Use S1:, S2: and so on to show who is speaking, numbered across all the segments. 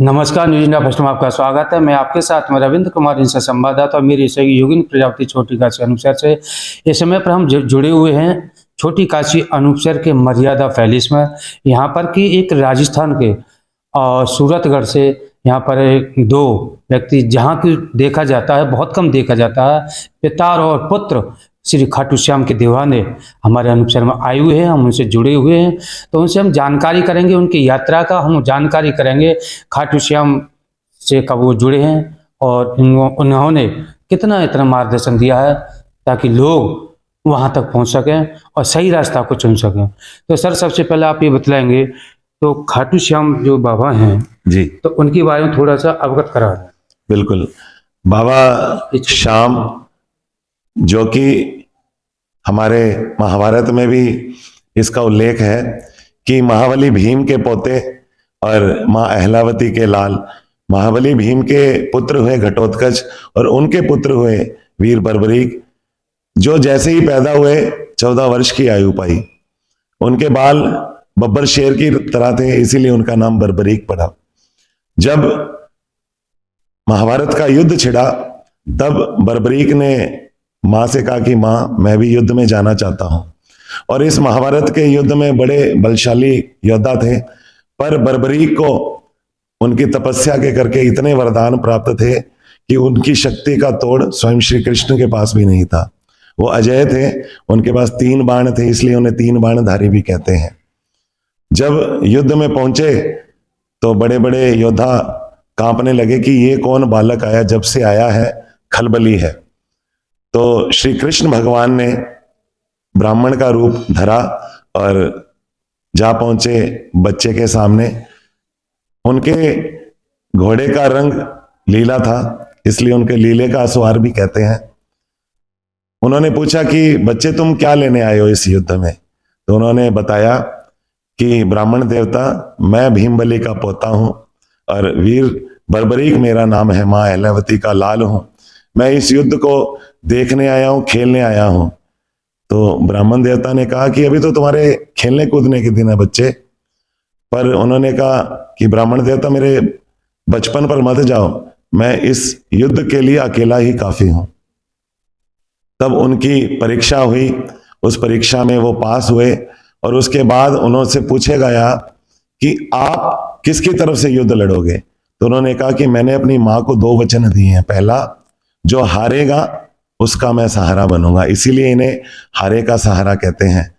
S1: नमस्कार, news India first में आपका स्वागत है। मैं आपके साथ में रविंद्र कुमार, इनसे संवाददाता और मेरी सहयोगी योगिनी प्रजापति छोटी काशी अनुपसर से। इस समय पर हम जुड़े हुए हैं छोटी काशी अनुपसर के मर्यादा पैलेस में। यहाँ पर कि एक राजस्थान के और सूरतगढ़ से यहाँ पर दो व्यक्ति जहाँ की देखा जाता है, बहुत कम देखा जाता है, पिता और पुत्र श्री खाटू श्याम के दीवाने हमारे अनुपसर में आए हुए हैं। हम उनसे जुड़े हुए हैं, तो उनसे हम जानकारी करेंगे, उनकी यात्रा का हम जानकारी करेंगे, खाटू श्याम से कब वो जुड़े हैं और उन्होंने कितना इतना मार्गदर्शन दिया है ताकि लोग वहाँ तक पहुँच सकें और सही रास्ता को चुन सकें। तो सर, सबसे पहले आप ये बतलाएंगे, तो खाटू श्याम जो बाबा हैं
S2: जी,
S1: तो उनके बारे में थोड़ा सा अवगत करा दें।
S2: बिल्कुल। बाबा श्याम जो कि हमारे महाभारत में भी इसका उल्लेख है कि महाबली भीम के पोते और माँ अहलावती के लाल, महाबली भीम के पुत्र हुए घटोत्कच और उनके पुत्र हुए वीर बर्बरीक, जो जैसे ही पैदा हुए 14 वर्ष की आयु पाई। उनके बाल बब्बर शेर की तरह थे, इसीलिए उनका नाम बर्बरीक पड़ा। जब महाभारत का युद्ध छिड़ा तब बर्बरीक ने मां से कहा कि मां, मैं भी युद्ध में जाना चाहता हूं। और इस महाभारत के युद्ध में बड़े बलशाली योद्धा थे, पर बर्बरीक को उनकी तपस्या के करके इतने वरदान प्राप्त थे कि उनकी शक्ति का तोड़ स्वयं श्री कृष्ण के पास भी नहीं था। वो अजय थे, उनके पास 3 बाण थे, इसलिए उन्हें 3 बाणधारी भी कहते हैं। जब युद्ध में पहुंचे तो बड़े बड़े योद्धा कांपने लगे कि ये कौन बालक आया, जब से आया है खलबली है। तो श्री कृष्ण भगवान ने ब्राह्मण का रूप धरा और जा पहुंचे बच्चे के सामने। उनके घोड़े का रंग लीला था, इसलिए उनके लीले का असवार भी कहते हैं। उन्होंने पूछा कि बच्चे, तुम क्या लेने आए हो इस युद्ध में? तो उन्होंने बताया कि ब्राह्मण देवता, मैं भीमबली का पोता हूं और वीर बर्बरीक मेरा नाम है, माँ अहलावती का लाल हूं। मैं इस युद्ध को देखने आया हूं, खेलने आया हूं। तो ब्राह्मण देवता ने कहा कि अभी तो तुम्हारे खेलने कूदने के दिन है बच्चे। पर उन्होंने कहा कि ब्राह्मण देवता, मेरे बचपन पर मत जाओ, मैं इस युद्ध के लिए अकेला ही काफी हूं। तब उनकी परीक्षा हुई, उस परीक्षा में वो पास हुए और उसके बाद उन्होंने पूछे गया कि आप किसकी तरफ से युद्ध लड़ोगे? तो उन्होंने कहा कि मैंने अपनी मां को 2 वचन दिए हैं। पहला, जो हारेगा उसका मैं सहारा बनूंगा, इसीलिए इन्हें हारे का सहारा कहते हैं।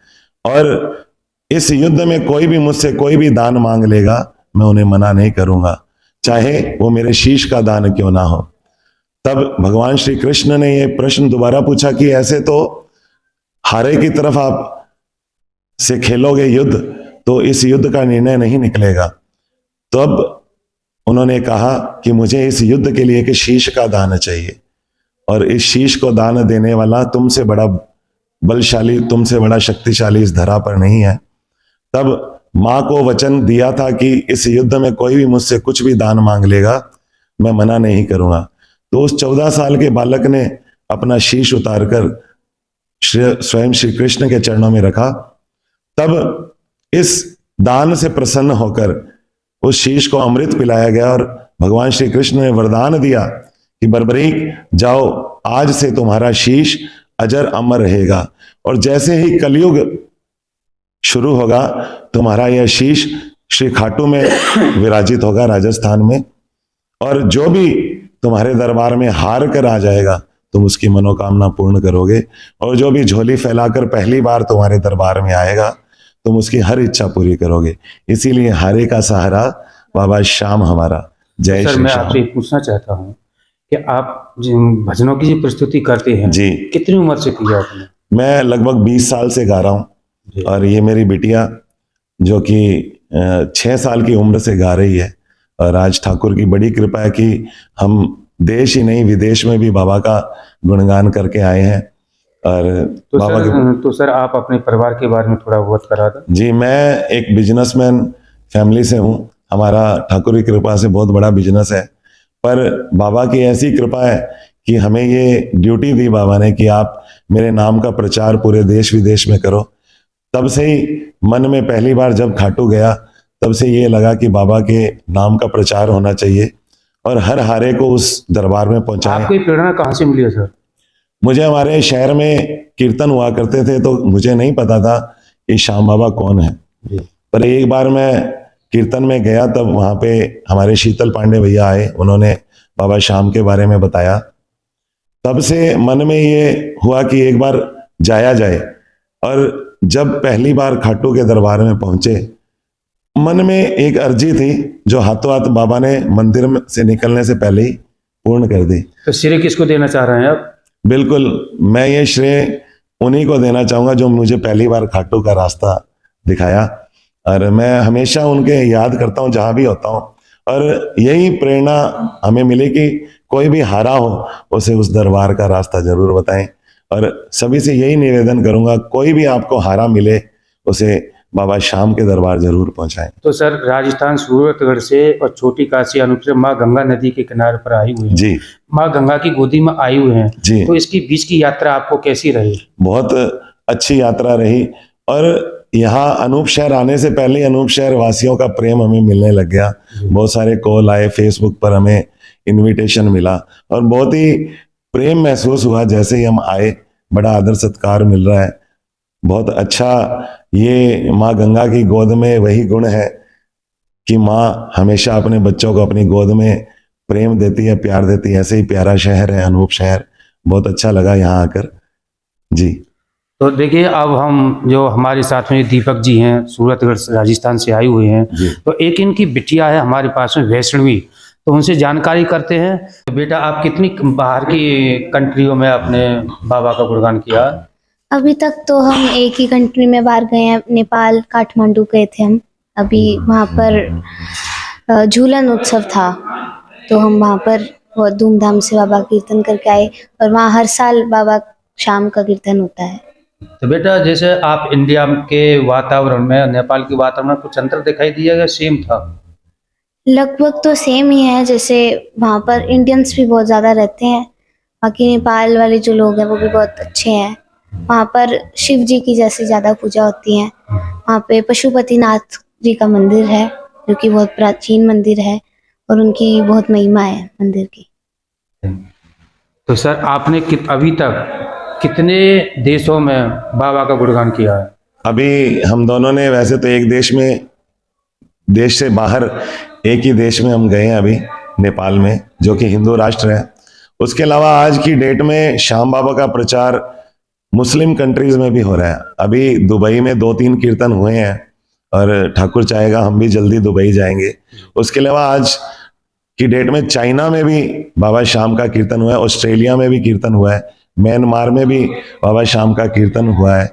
S2: और इस युद्ध में कोई भी मुझसे कोई भी दान मांग लेगा, मैं उन्हें मना नहीं करूंगा, चाहे वो मेरे शीश का दान क्यों ना हो। तब भगवान श्री कृष्ण ने ये प्रश्न दोबारा पूछा कि ऐसे तो हारे की तरफ आप से खेलोगे युद्ध, तो इस युद्ध का निर्णय नहीं निकलेगा। तो अब उन्होंने कहा कि मुझे इस युद्ध के लिए एक शीश का दान चाहिए, और इस शीश को दान देने वाला तुमसे बड़ा बलशाली, तुमसे बड़ा शक्तिशाली इस धरा पर नहीं है। तब मां को वचन दिया था कि इस युद्ध में कोई भी मुझसे कुछ भी दान मांग लेगा, मैं मना नहीं करूंगा। तो उस 14 साल के बालक ने अपना शीश उतारकर स्वयं श्री कृष्ण के चरणों में रखा। तब इस दान से प्रसन्न होकर उस शीश को अमृत पिलाया गया और भगवान श्री कृष्ण ने वरदान दिया कि बर्बरीक, जाओ, आज से तुम्हारा शीश अजर अमर रहेगा, और जैसे ही कलयुग शुरू होगा तुम्हारा यह शीश श्री खाटू में विराजित होगा, राजस्थान में। और जो भी तुम्हारे दरबार में हार कर आ जाएगा, तुम उसकी मनोकामना पूर्ण करोगे, और जो भी झोली फैलाकर पहली बार तुम्हारे दरबार में आएगा, तुम उसकी हर इच्छा पूरी करोगे। इसीलिए हारे का सहारा बाबा श्याम हमारा। जय
S1: सर,
S2: श्री
S1: मैं
S2: श्याम।
S1: आपसे पूछना चाहता हूँ कि आप जिन भजनों की जो प्रस्तुति करते हैं
S2: जी,
S1: कितनी उम्र से किया आपने?
S2: मैं लगभग 20 साल से गा रहा हूँ, और ये मेरी बिटिया जो कि 6 साल की उम्र से गा रही है। और आज ठाकुर की बड़ी कृपा है कि हम देश ही नहीं विदेश में भी बाबा का गुणगान करके आए हैं। और
S1: तो सर आप अपने परिवार के बारे में थोड़ा बहुत करा दें।
S2: जी, मैं एक बिजनेसमैन फैमिली से हूँ। हमारा ठाकुर की कृपा से बहुत बड़ा बिजनेस है, पर बाबा की ऐसी कृपा है कि हमें ये ड्यूटी दी बाबा ने कि आप मेरे नाम का प्रचार पूरे देश विदेश में करो। तब से ही मन में पहली बार जब खाटू गया तब से ये लगा कि बाबा के नाम का प्रचार होना चाहिए और हर हारे को उस दरबार में पहुंचाएं।
S1: आपको ये प्रेरणा कहाँ से मिली है सर?
S2: मुझे हमारे शहर में कीर्तन हुआ करते थे, तो मुझे नहीं पता था कि श्याम बाबा कौन है। पर एक बार मैं कीर्तन में गया, तब वहां पे हमारे शीतल पांडे भैया आए, उन्होंने बाबा श्याम के बारे में बताया। तब से मन में ये हुआ कि एक बार जाया जाए। और जब पहली बार खाटू के दरबार में पहुंचे, मन में एक अर्जी थी जो हाथों हाथ बाबा ने मंदिर में से निकलने से पहले ही पूर्ण कर दी।
S1: तो श्रेय किसको देना चाह रहे हैं आप?
S2: बिल्कुल, मैं ये श्रेय उन्हीं को देना चाहूंगा जो मुझे पहली बार खाटू का रास्ता दिखाया, और मैं हमेशा उनके याद करता हूँ जहां भी होता हूँ। और यही प्रेरणा हमें मिली कि कोई भी हारा हो उसे उस दरबार का रास्ता जरूर बताएं। और सभी से यही निवेदन करूंगा, कोई भी आपको हारा मिले उसे बाबा श्याम के दरबार जरूर पहुंचाएं।
S1: तो सर, राजस्थान सूरतगढ़ से और छोटी काशी अनूपसर माँ गंगा नदी के किनारे पर आई हुई है,
S2: जी
S1: माँ गंगा की गोदी में आई हुए हैं
S2: जी,
S1: तो इसकी बीच की यात्रा आपको कैसी रही?
S2: बहुत अच्छी यात्रा रही। और यहाँ अनूप शहर आने से पहले अनूप शहर वासियों का प्रेम हमें मिलने लग गया। बहुत सारे कॉल आए, फेसबुक पर हमें इनविटेशन मिला और बहुत ही प्रेम महसूस हुआ। जैसे ही हम आए, बड़ा आदर सत्कार मिल रहा है, बहुत अच्छा। ये माँ गंगा की गोद में वही गुण है कि माँ हमेशा अपने बच्चों को अपनी गोद में प्रेम देती है, प्यार देती है। ऐसे ही प्यारा शहर है अनूप शहर, बहुत अच्छा लगा यहाँ आकर जी।
S1: तो देखिए, अब हम जो हमारे साथ में दीपक जी हैं, सूरतगढ़ राजस्थान से आए हुए हैं,
S2: जी।
S1: तो एक इनकी बिटिया है हमारे पास में वैष्णवी, तो उनसे जानकारी करते हैं। तो बेटा, आप कितनी बाहर की कंट्रियों में अपने बाबा का गुणगान किया?
S3: अभी तक तो हम एक ही कंट्री में बाहर गए हैं, नेपाल काठमांडू गए थे हम। अभी वहाँ पर झूलन उत्सव था, तो हम वहाँ पर बहुत धूमधाम से बाबा कीर्तन करके आए। और वहाँ हर साल बाबा शाम का कीर्तन होता है।
S1: तो बेटा, जैसे आप इंडिया के वातावरण में नेपाल के वातावरण में कुछ अंतर दिखाई दिया या सेम था?
S3: लगभग तो सेम ही है। जैसे वहाँ पर इंडियंस भी बहुत ज़्यादा रहते हैं, बाकी नेपाल वाले जो लोग हैं वो भी बहुत अच्छे हैं। वहाँ पर शिव जी की जैसे ज़्यादा पूजा होती है। वहाँ पे पशुपतिनाथ जी का मंदिर है, जो कि बहुत प्राचीन मंदिर है और उनकी बहुत महिमा है मंदिर की।
S2: तो
S1: सर, आपने अभी तक कितने देशों में बाबा का गुणगान किया है?
S2: अभी हम दोनों ने, वैसे तो एक देश से बाहर एक ही देश में हम गए हैं अभी, नेपाल में, जो कि हिंदू राष्ट्र है। उसके अलावा आज की डेट में श्याम बाबा का प्रचार मुस्लिम कंट्रीज में भी हो रहा है। अभी दुबई में 2-3 कीर्तन हुए हैं और ठाकुर चाहेगा हम भी जल्दी दुबई जाएंगे। उसके अलावा आज की डेट में चाइना में भी बाबा श्याम का कीर्तन हुआ है, ऑस्ट्रेलिया में भी कीर्तन हुआ है, म्यांमार में भी बाबा श्याम का कीर्तन हुआ है।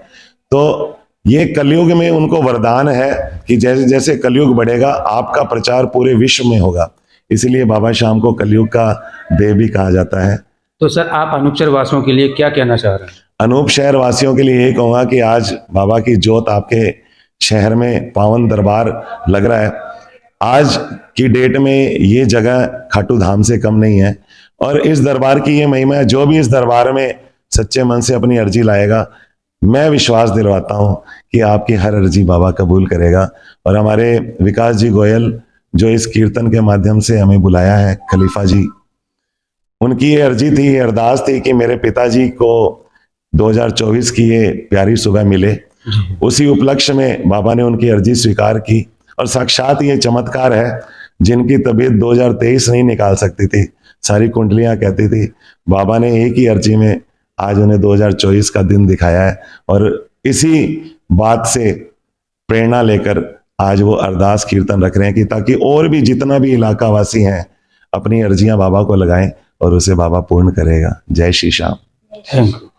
S2: तो ये कलयुग में उनको वरदान है कि जैसे जैसे कलयुग बढ़ेगा आपका प्रचार पूरे विश्व में होगा। इसलिए बाबा श्याम को कलयुग का देव भी कहा जाता है।
S1: तो सर, आप अनूपसर वासियों के लिए क्या कहना चाह रहे हैं?
S2: अनूप शहर वासियों के लिए यही कहूँगा कि आज बाबा की जोत आपके शहर में पावन दरबार लग रहा है। आज की डेट में ये जगह खाटू धाम से कम नहीं है और इस दरबार की ये महिमा है। जो भी इस दरबार में सच्चे मन से अपनी अर्जी लाएगा, मैं विश्वास दिलवाता हूँ कि आपकी हर अर्जी बाबा कबूल करेगा। और हमारे विकास जी गोयल, जो इस कीर्तन के माध्यम से हमें बुलाया है, खलीफा जी, उनकी ये अर्जी थी, ये अरदास थी कि मेरे पिताजी को 2024 की ये प्यारी सुबह मिले। उसी उपलक्ष्य में बाबा ने उनकी अर्जी स्वीकार की और साक्षात ये चमत्कार है, जिनकी तबीयत 2023 नहीं निकाल सकती थी, सारी कुंडलियां कहती थी, बाबा ने एक ही अर्जी में आज उन्हें 2024 का दिन दिखाया है। और इसी बात से प्रेरणा लेकर आज वो अरदास कीर्तन रख रहे हैं कि ताकि और भी जितना भी इलाका वासी हैं अपनी अर्जियां बाबा को लगाएं और उसे बाबा पूर्ण करेगा। जय श्री श्याम।
S1: Thank you.